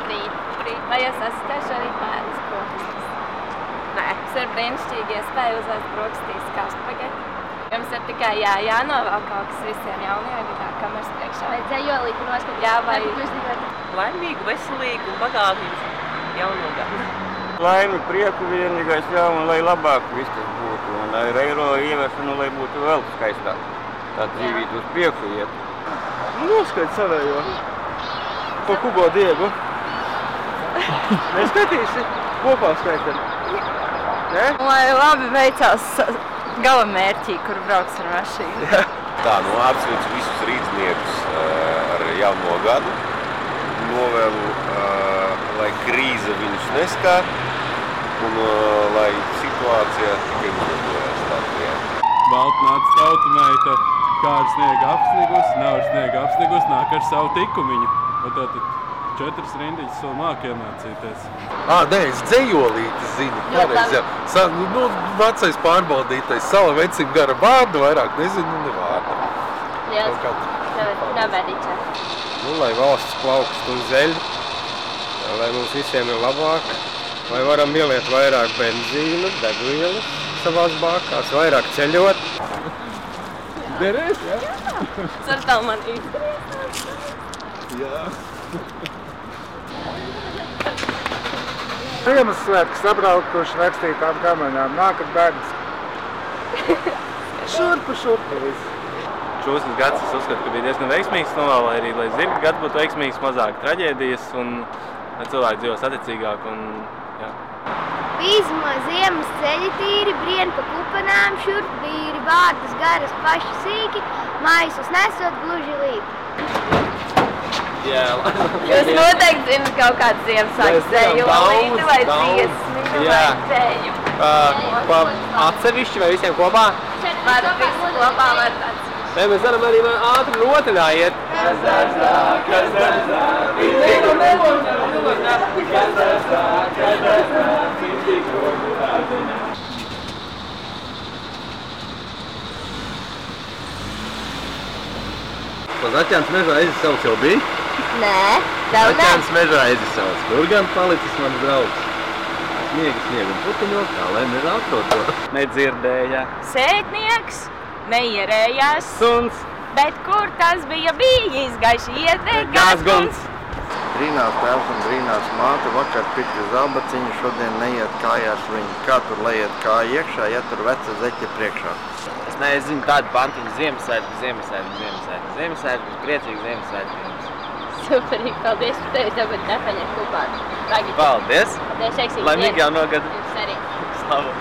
Labrīt. Vai jūs esat arī pēdas brokastis? Nē. Jums ir brīnišķīgi iespēja uzēst brokastīs kā spageti. Jums ir tikai jānovēl kaut kas visiem jaunajā gadā, kameras priekšā. Vai dzējolīti noskatīt? Jā, vai laimīgu, veselīgu un bagātīgu jauno gadu. Laimi, prieku vienīgais jau, un lai labāk viss tas būtu. Un ar eiro ieviešanu, lai būtu vēl skaistāk. Tā dzīvība uz priekšu iet. Noskait savējo. Pa Hugo Diegu. Neskaitīsi? Kopā skaitam. Ne? Lai labi veicās galamērķī, kur brauks ar mašīnu. Tā, apsveicu visus rīzniekus ar jauno gadu. Novēlu, lai krīze viņus neskar un lai situācija tikai uzlabojas Latvijā. Baltnāca tautumeita, kāda sniega apsnigus, nav sniega apsnigus, nāk ar savu tikumiņu. Un tātad 4 rindiņas vēl māk iemācīties. Nē, es dzējolīti zinu, pareiz, jā. Vecais pārbaudītais, sava vecim gara vārdu, vairāk nezinu, ne vārdu. Jā, nevediķē. Lai valsts plaukstu zeļ, lai mums visiem ir labāk, lai varam ieliet vairāk benzīnu, degvielas savās bākās, vairāk ceļot. Derēs, jā? Cer tā man izdarīt. Jā. Ziemassvētku sabraukuši rakstītām kamerām, nākat bērns. Šurpu visu. Šos gads es uzskatu, ka bija diezgan veiksmīgs, novēlu arī, lai zirga gads būtu veiksmīgs, mazāk traģēdijas un lai cilvēki dzīvo saticīgāk un jā. Pīzmo ziemas ceļi tīri, brien pa kupanām, šurp vīri, vārdas garas paši sīki, maisus nesot gluži līki. Jā, jūs noteikti zināt kaut kādu Ziemassvētku dzējolīti vai dziesmiņu vai dzējumu. Atsevišķi vai visiem kopā? Varat visi kopā, varat atsevišķi. Mēs varam arī ātri rotaļā iet. Kas dārzā, viņš tik rotaļā. Kas dārzā, viņš tik rotaļā. Pa Zaķēnas mežā ezisauts jau bija? Nē, vēl nē. Zaķēnas mežā ezisauts. Kur gan palicis mans draugs? Sniegu un putuņos, kā lai mežā atrod to. Nedzirdēja. Sētnieks neierējās. Suns. Bet kur tas bija bijis? Gaiši iedeg gazguns. Drīnās tēvs un drīnās māte vakar pikri zābaciņu, šodien neiet kājās viņi. Kā tur laiet kāju iekšā, ja tur veca zeķa priekšā? Es nezinu tādu pantiņu Ziemassvētku, priecīgi Ziemassvētku. Superīgi, paldies par tevi, tev bet nepaņem kopā. Paldies! Paldies, Laimīgi jauno gadu! Jums arī. Slavu!